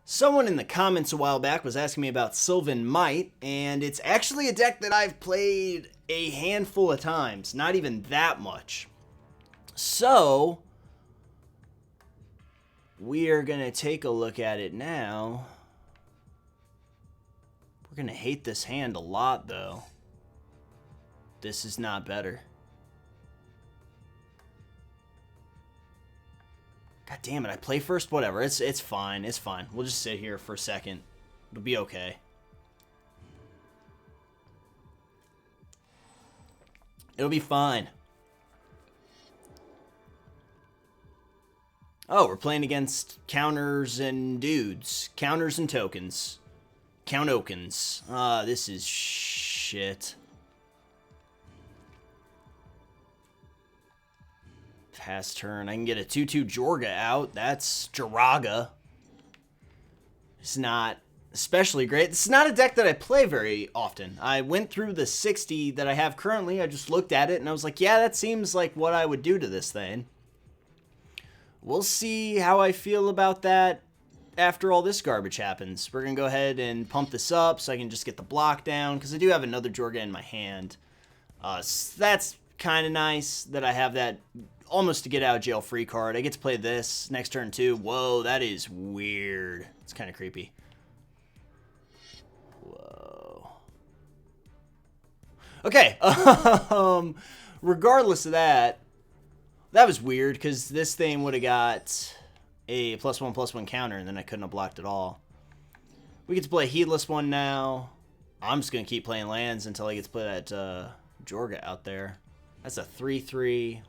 Someone in the comments a while back was asking me about Sylvan Might, and it's actually a deck that I've played a handful of times, not even that much. So, we are going to take a look at it now. We're going to hate this hand a lot, though. This is not better. God damn it, I play first? Whatever, it's fine, it's fine. We'll just sit here for a second. It'll be okay. It'll be fine. Oh, we're playing against counters and dudes. Counters and tokens. Countokens. This is shit. Pass turn. I can get a 2-2 Jorga out. That's Jiraga. It's not especially great. This is not a deck that I play very often. I went through the 60 that I have currently. I just looked at it and I was like, yeah, that seems like what I would do to this thing. We'll see how I feel about that after all this garbage happens. We're going to go ahead and pump this up so I can just get the block down, because I do have another Jorga in my hand. So that's kind of nice that I have that almost to get out of jail free card. I get to play this next turn too. Whoa, that is weird. It's kind of creepy. Whoa. Okay. Regardless of that, that was weird because this thing would have got a +1/+1 counter and then I couldn't have blocked at all. We get to play a heedless one now. I'm just going to keep playing lands until I get to play that Jorga out there. That's a 3/3.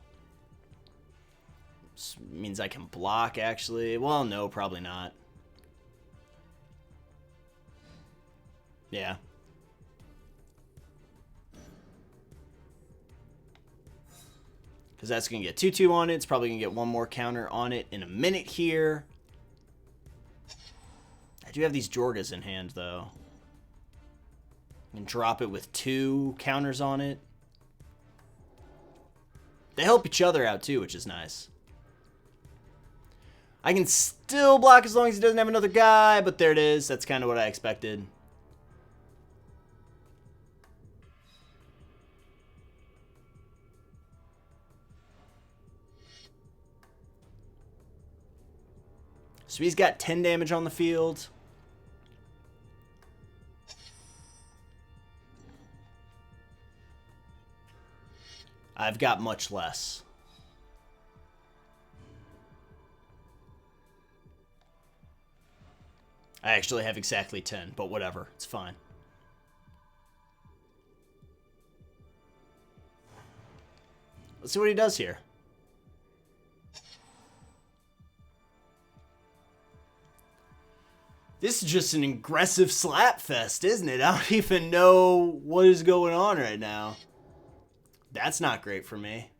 This means I can block, actually. Well, no, probably not. Yeah. Because that's going to get 2/2 on it. It's probably going to get one more counter on it in a minute here. I do have these Jorgas in hand, though. I can drop it with 2 counters on it. They help each other out, too, which is nice. I can still block as long as he doesn't have another guy, but there it is. That's kind of what I expected. So he's got 10 damage on the field. I've got much less. I actually have exactly 10, but whatever. It's fine. Let's see what he does here. This is just an aggressive slap fest, isn't it? I don't even know what is going on right now. That's not great for me.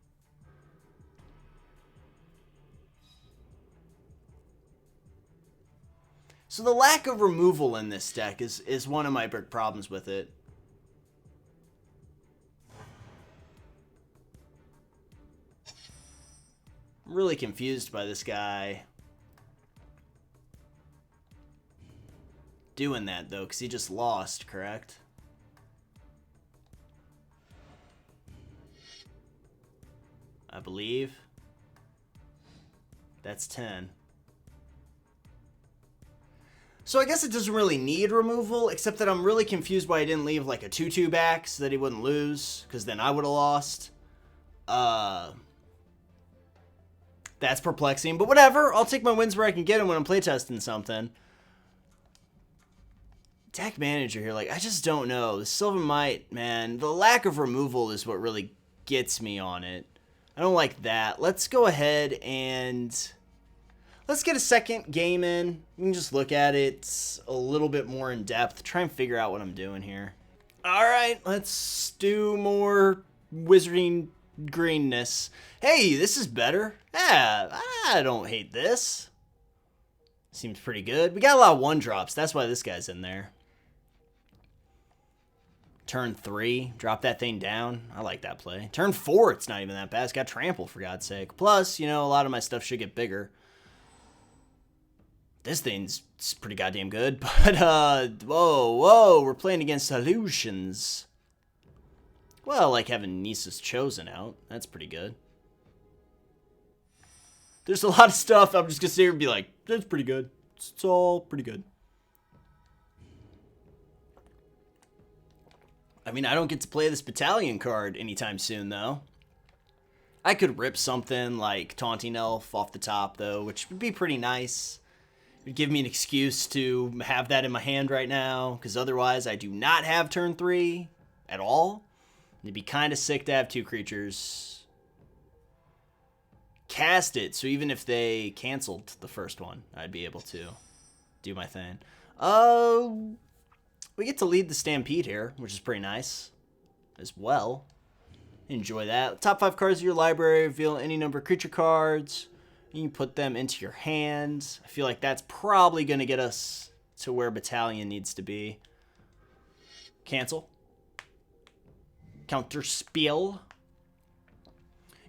So the lack of removal in this deck is one of my big problems with it. I'm really confused by this guy doing that, though, because he just lost, correct? I believe. That's 10. So I guess it doesn't really need removal, except that I'm really confused why I didn't leave like a 2/2 back so that he wouldn't lose, because then I would have lost. That's perplexing, but whatever. I'll take my wins where I can get them when I'm playtesting something. Deck manager here, like, I just don't know. The Sylvan Might, man, the lack of removal is what really gets me on it. I don't like that. Let's go ahead and let's get a second game in. We can just look at it a little bit more in depth. Try and figure out what I'm doing here. All right, let's do more wizarding greenness. Hey, this is better. Yeah, I don't hate this. Seems pretty good. We got a lot of 1-drops. That's why this guy's in there. Turn 3, drop that thing down. I like that play. Turn 4, it's not even that bad. It's got trample, for God's sake. Plus, you know, a lot of my stuff should get bigger. This thing's pretty goddamn good. But, whoa, we're playing against Illusions. Well, like having Nisa's Chosen out. That's pretty good. There's a lot of stuff I'm just gonna sit here and be like, that's pretty good. It's all pretty good. I mean, I don't get to play this battalion card anytime soon, though. I could rip something like Taunting Elf off the top, though, which would be pretty nice. It would give me an excuse to have that in my hand right now, because otherwise I do not have turn 3 at all. It'd be kind of sick to have 2 creatures. Cast it, so even if they canceled the first one, I'd be able to do my thing. We get to lead the Stampede here, which is pretty nice as well. Enjoy that. Top 5 cards of your library, reveal any number of creature cards. You can put them into your hand. I feel like that's probably going to get us to where Battalion needs to be. Cancel. Counter spell.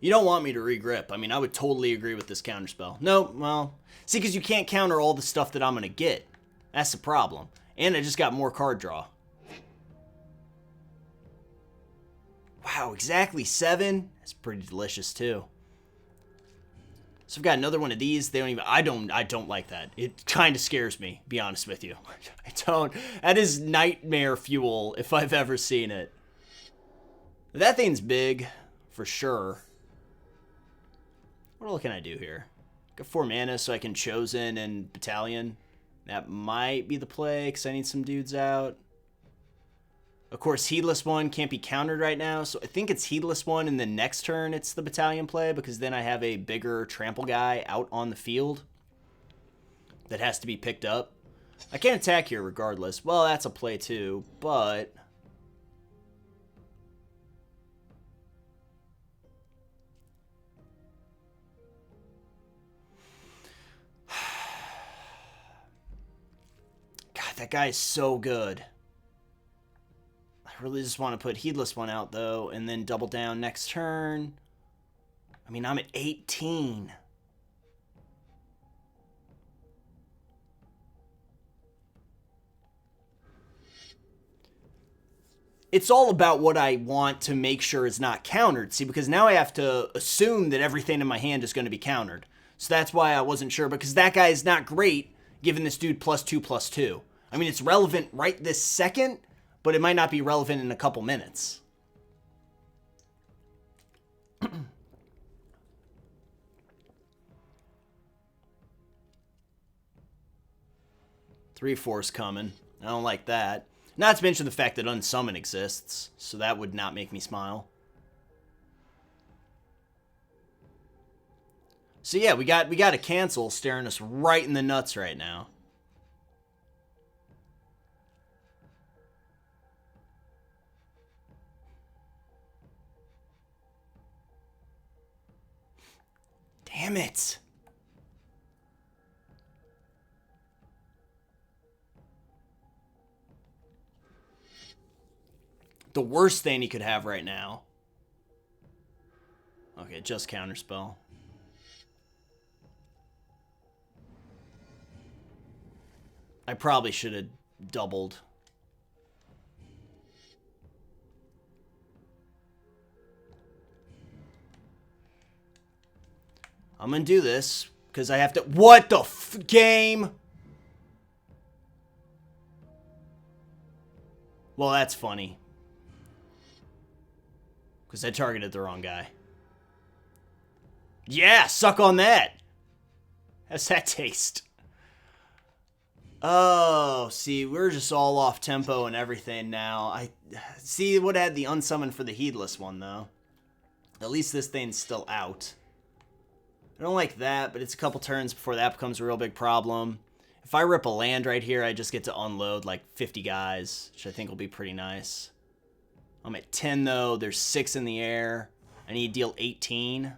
You don't want me to regrip. I mean, I would totally agree with this counterspell. No, well, see, because you can't counter all the stuff that I'm going to get. That's the problem. And I just got more card draw. Wow, exactly 7. That's pretty delicious too. So I've got another one of these. They don't even. I don't like that. It kind of scares me. Be honest with you. I don't. That is nightmare fuel if I've ever seen it. That thing's big, for sure. What all can I do here? Got 4 mana, so I can Chosen and Battalion. That might be the play, because I need some dudes out. Of course, Heedless One can't be countered right now, so I think it's Heedless One, and then next turn it's the Battalion play, because then I have a bigger trample guy out on the field that has to be picked up. I can't attack here regardless. Well, that's a play too, but... that guy is so good. I really just want to put Heedless One out, though, and then double down next turn. I mean, I'm at 18. It's all about what I want to make sure is not countered. See, because now I have to assume that everything in my hand is going to be countered. So that's why I wasn't sure, because that guy is not great, giving this dude +2/+2. I mean, it's relevant right this second, but it might not be relevant in a couple minutes. Three force coming. I don't like that. Not to mention the fact that Unsummon exists, so that would not make me smile. So yeah, we got a cancel staring us right in the nuts right now. Damn it. The worst thing he could have right now. Okay, just counterspell. I probably should have doubled. I'm gonna do this because I have to. What the game? Well, that's funny. Because I targeted the wrong guy. Yeah, suck on that. How's that taste? Oh, see, we're just all off tempo and everything now. I see. It would have had the unsummon for the Heedless One, though. At least this thing's still out. I don't like that, but it's a couple turns before that becomes a real big problem. If I rip a land right here, I just get to unload like 50 guys, which I think will be pretty nice. I'm at 10, though. There's 6 in the air. I need to deal 18.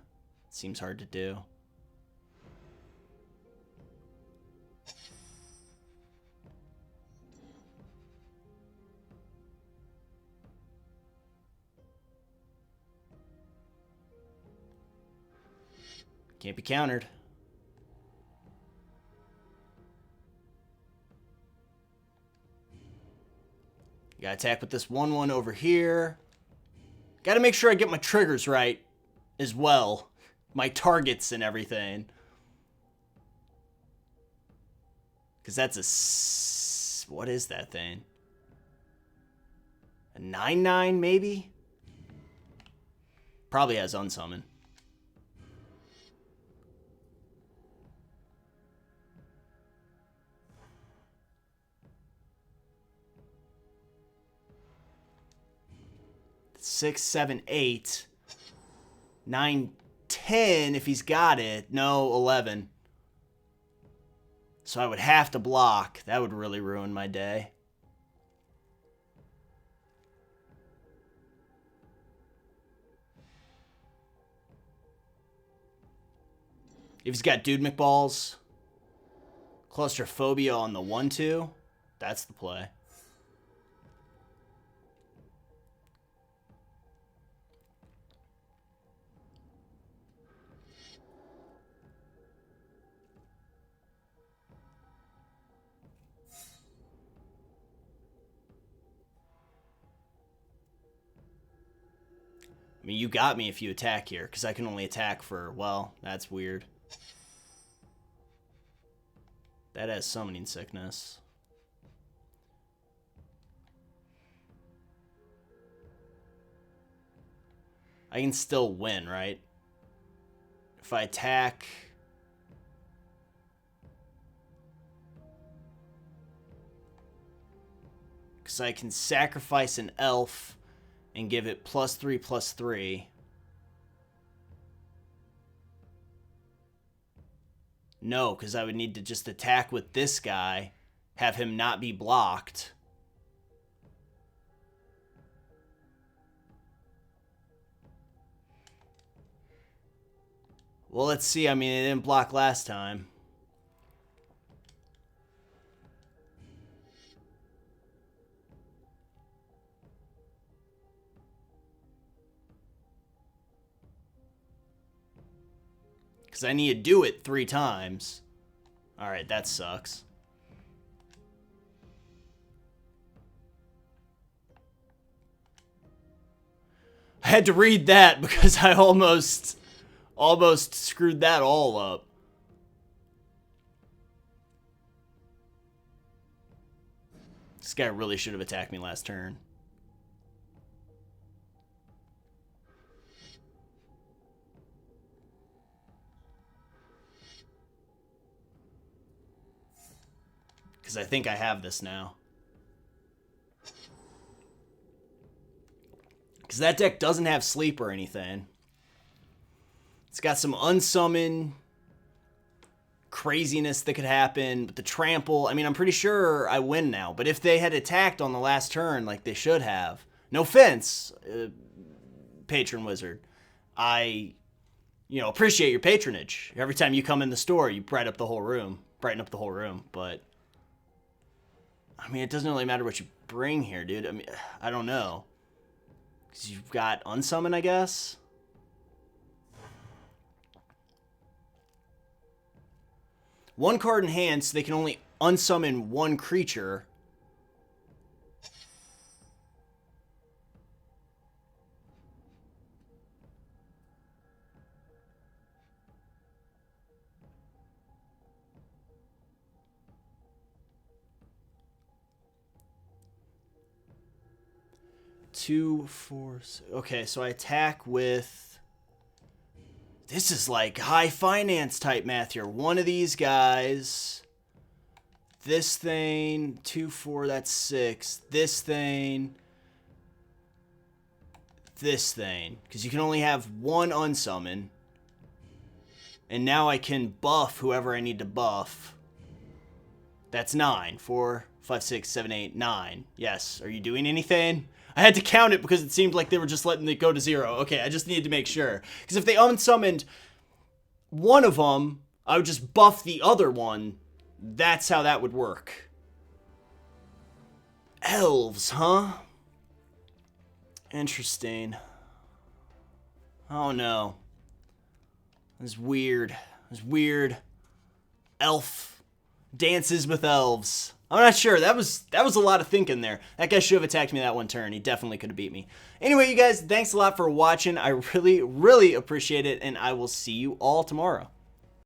Seems hard to do. Can't be countered. Gotta attack with this 1/1 over here. Gotta make sure I get my triggers right as well. My targets and everything. Because that's a... What is that thing? A 9/9 maybe? Probably has unsummon. Six, 7, 8. 9, 10 if he's got it. No, 11. So I would have to block. That would really ruin my day. If he's got Dude McBalls, Claustrophobia on the 1/2, that's the play. I mean, you got me if you attack here, because I can only attack for, well, that's weird. That has summoning sickness. I can still win, right? If I attack... Because I can sacrifice an elf and give it +3/+3. No, because I would need to just attack with this guy, have him not be blocked. Well, let's see. I mean, it didn't block last time. Because I need to do it 3 times. Alright, that sucks. I had to read that because I almost screwed that all up. This guy really should have attacked me last turn. Because I think I have this now. Because that deck doesn't have sleep or anything. It's got some unsummon craziness that could happen. But the trample, I mean, I'm pretty sure I win now. But if they had attacked on the last turn like they should have, no offense, Patron Wizard, I, appreciate your patronage. Every time you come in the store, you brighten up the whole room. But, I mean, it doesn't really matter what you bring here, dude. I mean, I don't know. Because you've got unsummon, I guess? One card in hand, so they can only unsummon one creature. Two, four... Okay, so I attack with... This is like high finance type math here. One of these guys. This thing. 2, 4, that's 6. This thing. This thing. Because you can only have one unsummon. And now I can buff whoever I need to buff. That's 9. 4, 5, 6, 7, 8, 9. Yes. Are you doing anything? I had to count it because it seemed like they were just letting it go to 0. Okay, I just needed to make sure. Because if they unsummoned one of them, I would just buff the other one. That's how that would work. Elves, huh? Interesting. Oh no. It's weird. It's weird. Elf dances with elves. I'm not sure. That was a lot of thinking there. That guy should have attacked me that one turn. He definitely could have beat me. Anyway, you guys, thanks a lot for watching. I really, really appreciate it, and I will see you all tomorrow.